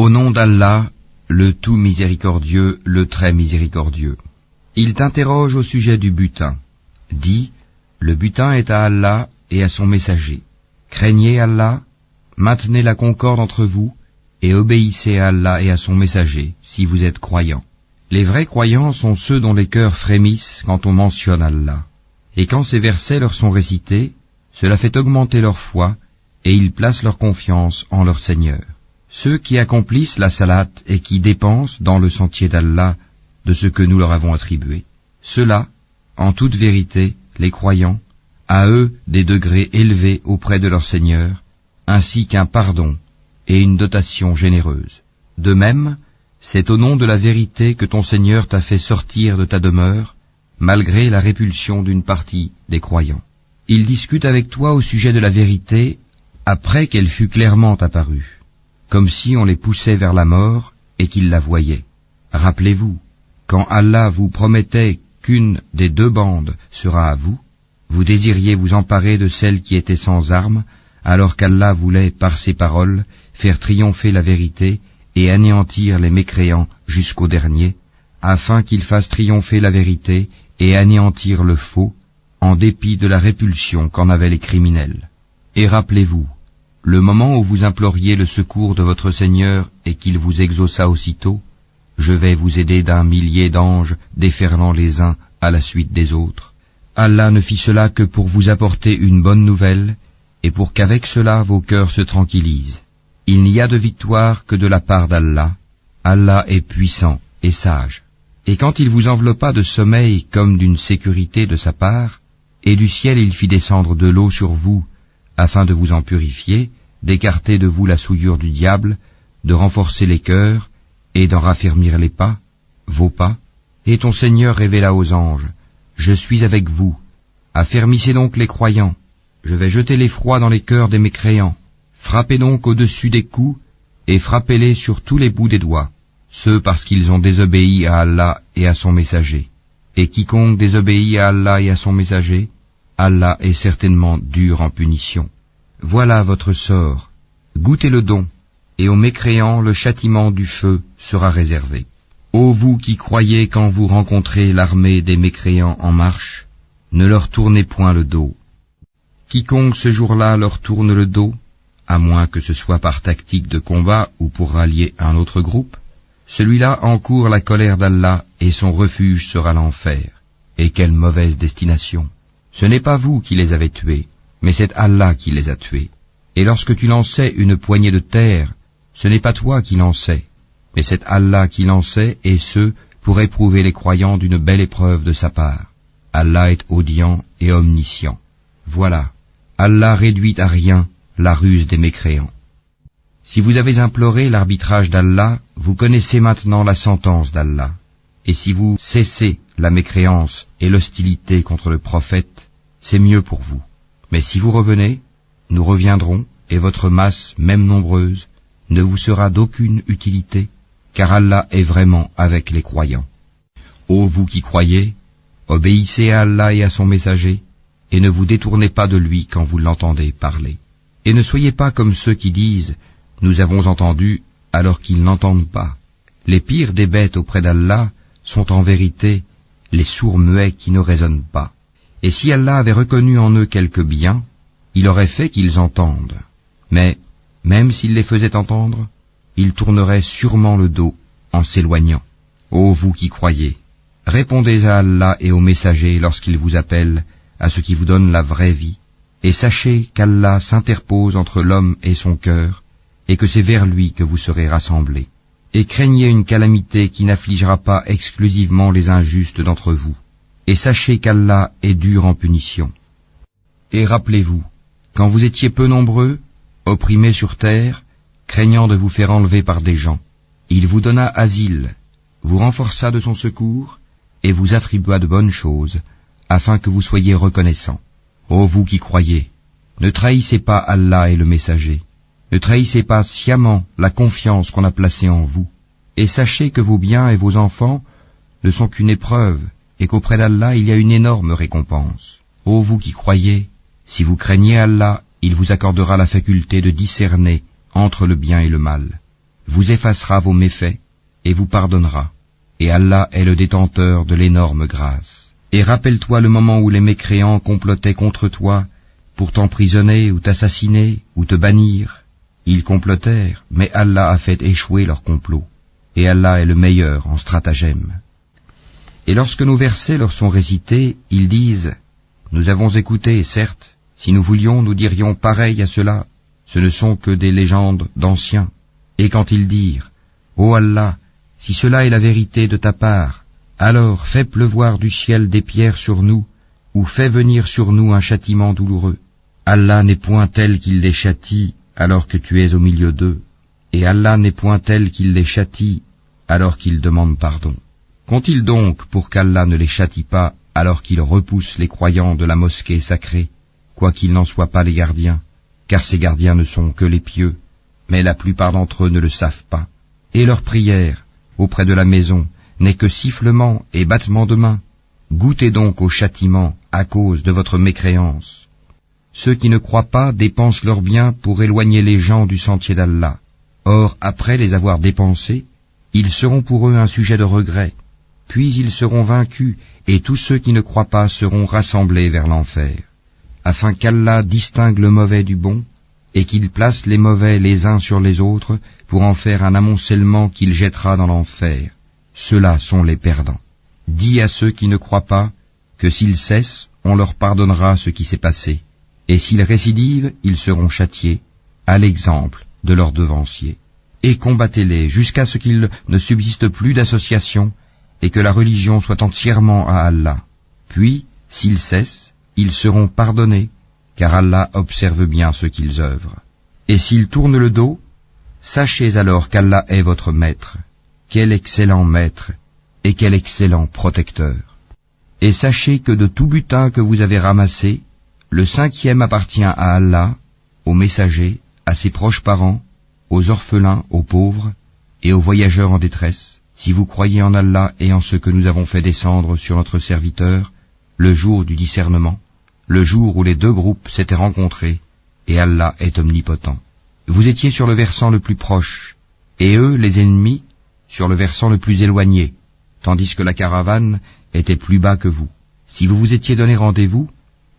Au nom d'Allah, le tout miséricordieux, le très miséricordieux. Il t'interroge au sujet du butin. Dis, le butin est à Allah et à son messager. Craignez Allah, maintenez la concorde entre vous, et obéissez à Allah et à son messager, si vous êtes croyants. Les vrais croyants sont ceux dont les cœurs frémissent quand on mentionne Allah. Et quand ces versets leur sont récités, cela fait augmenter leur foi, et ils placent leur confiance en leur Seigneur. Ceux qui accomplissent la salate et qui dépensent dans le sentier d'Allah de ce que nous leur avons attribué. Ceux-là, en toute vérité, les croyants, à eux des degrés élevés auprès de leur Seigneur, ainsi qu'un pardon et une dotation généreuse. De même, c'est au nom de la vérité que ton Seigneur t'a fait sortir de ta demeure, malgré la répulsion d'une partie des croyants. Il discute avec toi au sujet de la vérité après qu'elle fût clairement apparue, comme si on les poussait vers la mort et qu'ils la voyaient. Rappelez-vous, quand Allah vous promettait qu'une des deux bandes sera à vous, vous désiriez vous emparer de celle qui était sans armes, alors qu'Allah voulait, par ses paroles, faire triompher la vérité et anéantir les mécréants jusqu'au dernier, afin qu'il fasse triompher la vérité et anéantir le faux, en dépit de la répulsion qu'en avaient les criminels. Et rappelez-vous, le moment où vous imploriez le secours de votre Seigneur et qu'il vous exauça aussitôt, je vais vous aider d'un millier d'anges déferlant les uns à la suite des autres. Allah ne fit cela que pour vous apporter une bonne nouvelle et pour qu'avec cela vos cœurs se tranquillisent. Il n'y a de victoire que de la part d'Allah. Allah est puissant et sage. Et quand il vous enveloppa de sommeil comme d'une sécurité de sa part, et du ciel il fit descendre de l'eau sur vous, afin de vous en purifier, d'écarter de vous la souillure du diable, de renforcer les cœurs, et d'en raffermir les pas, vos pas, et ton Seigneur révéla aux anges, « Je suis avec vous, affermissez donc les croyants, je vais jeter l'effroi dans les cœurs des mécréants, frappez donc au-dessus des coups, et frappez-les sur tous les bouts des doigts, ceux parce qu'ils ont désobéi à Allah et à son messager. Et quiconque désobéit à Allah et à son messager, Allah est certainement dur en punition. Voilà votre sort, goûtez le don, et aux mécréants le châtiment du feu sera réservé. Ô vous qui croyez quand vous rencontrez l'armée des mécréants en marche, ne leur tournez point le dos. Quiconque ce jour-là leur tourne le dos, à moins que ce soit par tactique de combat ou pour rallier un autre groupe, celui-là encourt la colère d'Allah et son refuge sera l'enfer. Et quelle mauvaise destination! Ce n'est pas vous qui les avez tués, mais c'est Allah qui les a tués. Et lorsque tu lançais une poignée de terre, ce n'est pas toi qui lançais, mais c'est Allah qui lançait, et ce, pour éprouver les croyants d'une belle épreuve de sa part. Allah est audient et omniscient. Voilà, Allah réduit à rien la ruse des mécréants. Si vous avez imploré l'arbitrage d'Allah, vous connaissez maintenant la sentence d'Allah. Et si vous cessez la mécréance et l'hostilité contre le prophète, c'est mieux pour vous. Mais si vous revenez, nous reviendrons, et votre masse, même nombreuse, ne vous sera d'aucune utilité, car Allah est vraiment avec les croyants. Ô vous qui croyez, obéissez à Allah et à son messager, et ne vous détournez pas de lui quand vous l'entendez parler. Et ne soyez pas comme ceux qui disent « Nous avons entendu » alors qu'ils n'entendent pas. Les pires des bêtes auprès d'Allah sont en vérité les sourds muets qui ne raisonnent pas. Et si Allah avait reconnu en eux quelque bien, il aurait fait qu'ils entendent. Mais, même s'il les faisait entendre, ils tourneraient sûrement le dos en s'éloignant. Ô vous qui croyez, répondez à Allah et aux messagers lorsqu'ils vous appellent à ce qui vous donne la vraie vie, et sachez qu'Allah s'interpose entre l'homme et son cœur, et que c'est vers lui que vous serez rassemblés. Et craignez une calamité qui n'affligera pas exclusivement les injustes d'entre vous, et sachez qu'Allah est dur en punition. Et rappelez-vous, quand vous étiez peu nombreux, opprimés sur terre, craignant de vous faire enlever par des gens, il vous donna asile, vous renforça de son secours, et vous attribua de bonnes choses, afin que vous soyez reconnaissants. Ô vous qui croyez, ne trahissez pas Allah et le messager, ne trahissez pas sciemment la confiance qu'on a placée en vous, et sachez que vos biens et vos enfants ne sont qu'une épreuve, et qu'auprès d'Allah il y a une énorme récompense. Ô vous qui croyez, si vous craignez Allah, il vous accordera la faculté de discerner entre le bien et le mal. vous effacera vos méfaits et vous pardonnera. Et Allah est le détenteur de l'énorme grâce. Et rappelle-toi le moment où les mécréants complotaient contre toi pour t'emprisonner ou t'assassiner ou te bannir. Ils complotèrent, mais Allah a fait échouer leur complot. Et Allah est le meilleur en stratagème. Et lorsque nos versets leur sont récités, ils disent « Nous avons écouté, certes, si nous voulions, nous dirions pareil à cela, ce ne sont que des légendes d'anciens. » Et quand ils dirent « Ô Allah, si cela est la vérité de ta part, alors fais pleuvoir du ciel des pierres sur nous, ou fais venir sur nous un châtiment douloureux. Allah n'est point tel qu'il les châtie alors que tu es au milieu d'eux, et Allah n'est point tel qu'il les châtie alors qu'ils demandent pardon. Qu'ont-ils donc pour qu'Allah ne les châtie pas alors qu'ils repoussent les croyants de la mosquée sacrée, quoiqu'ils n'en soient pas les gardiens, car ces gardiens ne sont que les pieux, mais la plupart d'entre eux ne le savent pas, et leur prière auprès de la maison n'est que sifflement et battement de main. Goûtez donc au châtiment à cause de votre mécréance. Ceux qui ne croient pas dépensent leurs biens pour éloigner les gens du sentier d'Allah. Or, après les avoir dépensés, ils seront pour eux un sujet de regret. Puis ils seront vaincus, et tous ceux qui ne croient pas seront rassemblés vers l'enfer, afin qu'Allah distingue le mauvais du bon, et qu'il place les mauvais les uns sur les autres pour en faire un amoncellement qu'il jettera dans l'enfer. Ceux-là sont les perdants. Dis à ceux qui ne croient pas que s'ils cessent, on leur pardonnera ce qui s'est passé, et s'ils récidivent, ils seront châtiés, à l'exemple de leurs devanciers. Et combattez-les jusqu'à ce qu'il ne subsiste plus d'association, et que la religion soit entièrement à Allah. Puis, s'ils cessent, ils seront pardonnés, car Allah observe bien ce qu'ils œuvrent. Et s'ils tournent le dos, sachez alors qu'Allah est votre maître. Quel excellent maître, et quel excellent protecteur. Et sachez que de tout butin que vous avez ramassé, le 5e appartient à Allah, aux messagers, à ses proches parents, aux orphelins, aux pauvres, et aux voyageurs en détresse, si vous croyez en Allah et en ce que nous avons fait descendre sur notre serviteur, le jour du discernement, le jour où les deux groupes s'étaient rencontrés, et Allah est omnipotent. Vous étiez sur le versant le plus proche, et eux, les ennemis, sur le versant le plus éloigné, tandis que la caravane était plus bas que vous. Si vous vous étiez donné rendez-vous,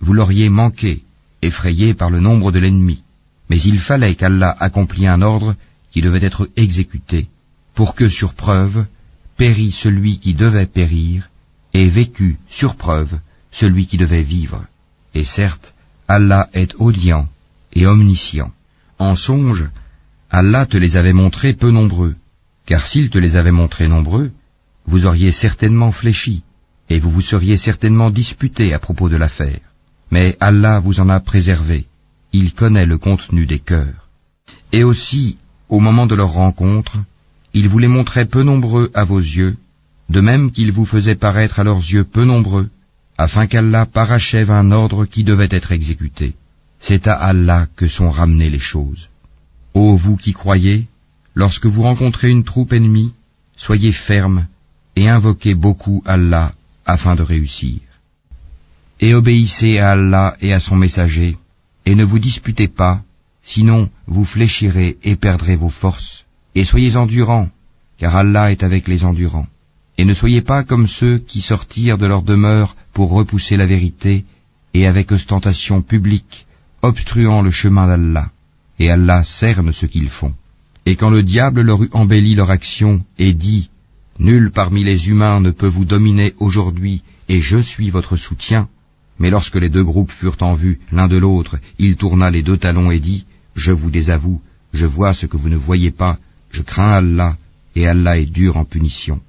vous l'auriez manqué, effrayé par le nombre de l'ennemi. Mais il fallait qu'Allah accomplît un ordre qui devait être exécuté, pour que, sur preuve, pérît celui qui devait périr, et vécut, sur preuve, celui qui devait vivre. Et certes, Allah est audient et omniscient. En songe, Allah te les avait montrés peu nombreux, car s'il te les avait montrés nombreux, vous auriez certainement fléchi, et vous vous seriez certainement disputé à propos de l'affaire. Mais Allah vous en a préservé, il connaît le contenu des cœurs. Et aussi, au moment de leur rencontre, il vous les montrait peu nombreux à vos yeux, de même qu'il vous faisait paraître à leurs yeux peu nombreux, afin qu'Allah parachève un ordre qui devait être exécuté. C'est à Allah que sont ramenées les choses. Ô vous qui croyez, lorsque vous rencontrez une troupe ennemie, soyez fermes et invoquez beaucoup Allah afin de réussir. Et obéissez à Allah et à son messager, et ne vous disputez pas, sinon vous fléchirez et perdrez vos forces, et soyez endurants, car Allah est avec les endurants. Et ne soyez pas comme ceux qui sortirent de leur demeure pour repousser la vérité, et avec ostentation publique, obstruant le chemin d'Allah, et Allah cerne ce qu'ils font. Et quand le diable leur eut embelli leur action, et dit, « Nul parmi les humains ne peut vous dominer aujourd'hui, et je suis votre soutien », mais lorsque les deux groupes furent en vue l'un de l'autre, il tourna les deux talons et dit, « Je vous désavoue, je vois ce que vous ne voyez pas, je crains Allah, et Allah est dur en punition. »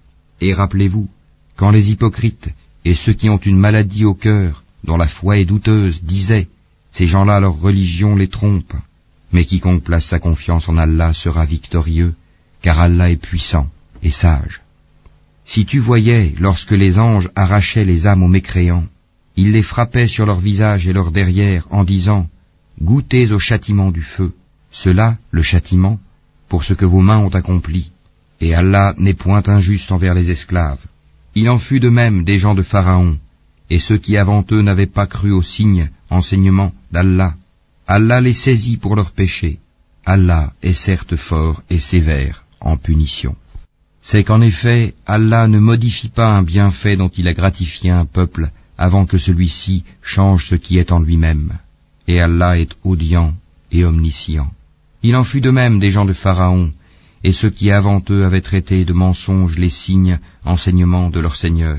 Et rappelez-vous, quand les hypocrites et ceux qui ont une maladie au cœur, dont la foi est douteuse, disaient, « Ces gens-là, leur religion les trompe. » Mais quiconque place sa confiance en Allah sera victorieux, car Allah est puissant et sage. Si tu voyais, lorsque les anges arrachaient les âmes aux mécréants, ils les frappaient sur leur visage et leur derrière en disant, « Goûtez au châtiment du feu. » Cela, le châtiment, pour ce que vos mains ont accompli. Et Allah n'est point injuste envers les esclaves. Il en fut de même des gens de Pharaon, et ceux qui avant eux n'avaient pas cru aux signes, enseignements d'Allah. Allah les saisit pour leurs péchés. Allah est certes fort et sévère en punition. C'est qu'en effet, Allah ne modifie pas un bienfait dont il a gratifié un peuple avant que celui-ci change ce qui est en lui-même. Et Allah est audient et omniscient. Il en fut de même des gens de Pharaon, et ceux qui avant eux avaient traité de mensonges les signes, enseignements de leur Seigneur.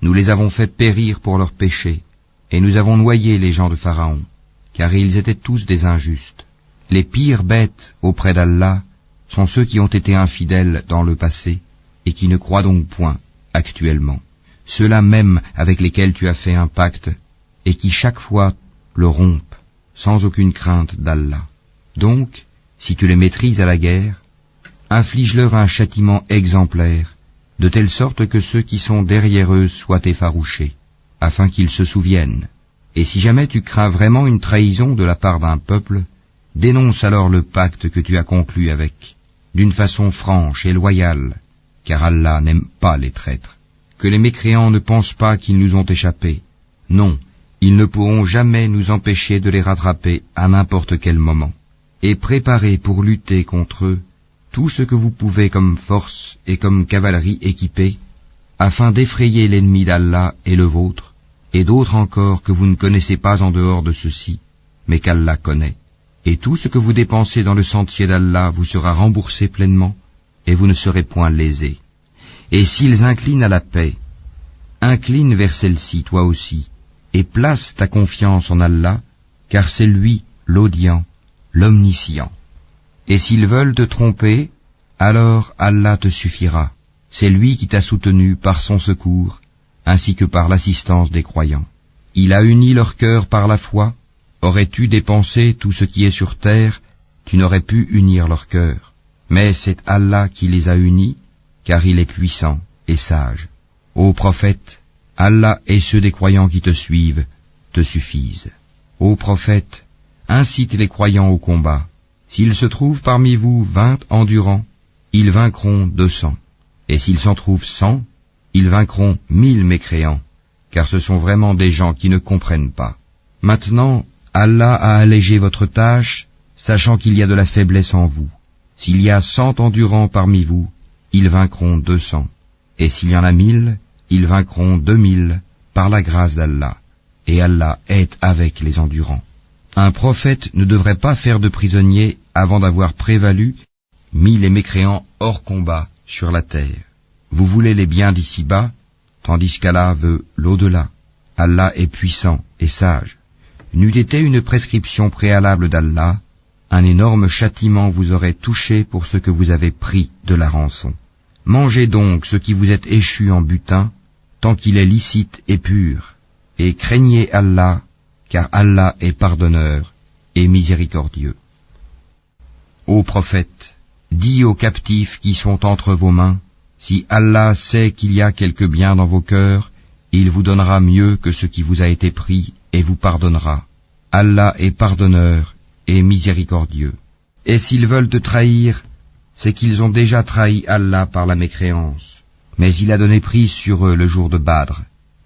Nous les avons fait périr pour leurs péchés, et nous avons noyé les gens de Pharaon, car ils étaient tous des injustes. Les pires bêtes auprès d'Allah sont ceux qui ont été infidèles dans le passé, et qui ne croient donc point actuellement. Ceux-là même avec lesquels tu as fait un pacte, et qui chaque fois le rompent, sans aucune crainte d'Allah. Donc, si tu les maîtrises à la guerre, inflige-leur un châtiment exemplaire, de telle sorte que ceux qui sont derrière eux soient effarouchés, afin qu'ils se souviennent. Et si jamais tu crains vraiment une trahison de la part d'un peuple, dénonce alors le pacte que tu as conclu avec, d'une façon franche et loyale, car Allah n'aime pas les traîtres. Que les mécréants ne pensent pas qu'ils nous ont échappé. Non, ils ne pourront jamais nous empêcher de les rattraper à n'importe quel moment. Et préparez pour lutter contre eux tout ce que vous pouvez comme force et comme cavalerie équipée, afin d'effrayer l'ennemi d'Allah et le vôtre, et d'autres encore que vous ne connaissez pas en dehors de ceux-ci, mais qu'Allah connaît. Et tout ce que vous dépensez dans le sentier d'Allah vous sera remboursé pleinement, et vous ne serez point lésés. Et s'ils inclinent à la paix, incline vers celle-ci toi aussi, et place ta confiance en Allah, car c'est lui l'audient, l'omniscient. Et s'ils veulent te tromper, alors Allah te suffira. C'est lui qui t'a soutenu par son secours, ainsi que par l'assistance des croyants. Il a uni leur cœur par la foi. Aurais-tu dépensé tout ce qui est sur terre, tu n'aurais pu unir leur cœur. Mais c'est Allah qui les a unis, car il est puissant et sage. Ô prophète, Allah et ceux des croyants qui te suivent te suffisent. Ô prophète, incite les croyants au combat. S'il se trouve parmi vous 20 endurants, ils vaincront 200. Et s'il s'en trouve 100, ils vaincront 1000 mécréants, car ce sont vraiment des gens qui ne comprennent pas. Maintenant, Allah a allégé votre tâche, sachant qu'il y a de la faiblesse en vous. S'il y a 100 endurants parmi vous, ils vaincront 200. Et s'il y en a 1000, ils vaincront 2000, par la grâce d'Allah. Et Allah est avec les endurants. Un prophète ne devrait pas faire de prisonniers avant d'avoir prévalu, mis les mécréants hors combat sur la terre. Vous voulez les biens d'ici-bas, tandis qu'Allah veut l'au-delà. Allah est puissant et sage. N'eût été une prescription préalable d'Allah, un énorme châtiment vous aurait touché pour ce que vous avez pris de la rançon. Mangez donc ce qui vous est échu en butin, tant qu'il est licite et pur, et craignez Allah, car Allah est pardonneur et miséricordieux. Ô prophète, dis aux captifs qui sont entre vos mains, si Allah sait qu'il y a quelque bien dans vos cœurs, il vous donnera mieux que ce qui vous a été pris et vous pardonnera. Allah est pardonneur et miséricordieux. Et s'ils veulent te trahir, c'est qu'ils ont déjà trahi Allah par la mécréance. Mais il a donné prise sur eux le jour de Badr,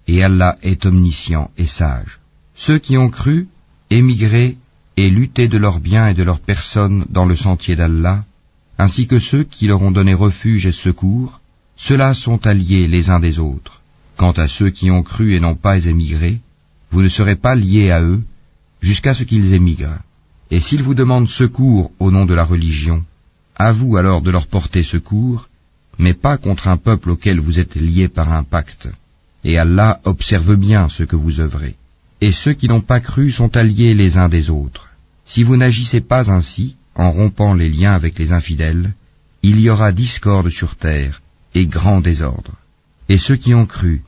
et Allah est omniscient et sage. Ceux qui ont cru, émigré et lutté de leurs biens et de leurs personnes dans le sentier d'Allah, ainsi que ceux qui leur ont donné refuge et secours, ceux-là sont alliés les uns des autres. Quant à ceux qui ont cru et n'ont pas émigré, vous ne serez pas liés à eux jusqu'à ce qu'ils émigrent. Et s'ils vous demandent secours au nom de la religion, à vous alors de leur porter secours, mais pas contre un peuple auquel vous êtes liés par un pacte. Et Allah observe bien ce que vous œuvrez. Et ceux qui n'ont pas cru sont alliés les uns des autres. Si vous n'agissez pas ainsi, en rompant les liens avec les infidèles, il y aura discorde sur terre et grand désordre. Et ceux qui ont cru,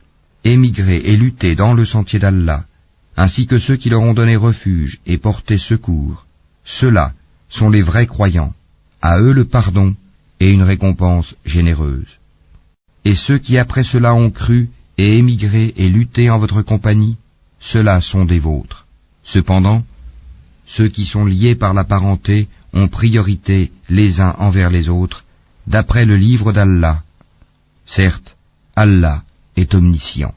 émigré et lutté dans le sentier d'Allah, ainsi que ceux qui leur ont donné refuge et porté secours, ceux-là sont les vrais croyants, à eux le pardon et une récompense généreuse. Et ceux qui après cela ont cru et émigré et lutté en votre compagnie, ceux-là sont des vôtres. Cependant, ceux qui sont liés par la parenté ont priorité les uns envers les autres, d'après le livre d'Allah. Certes, Allah est omniscient.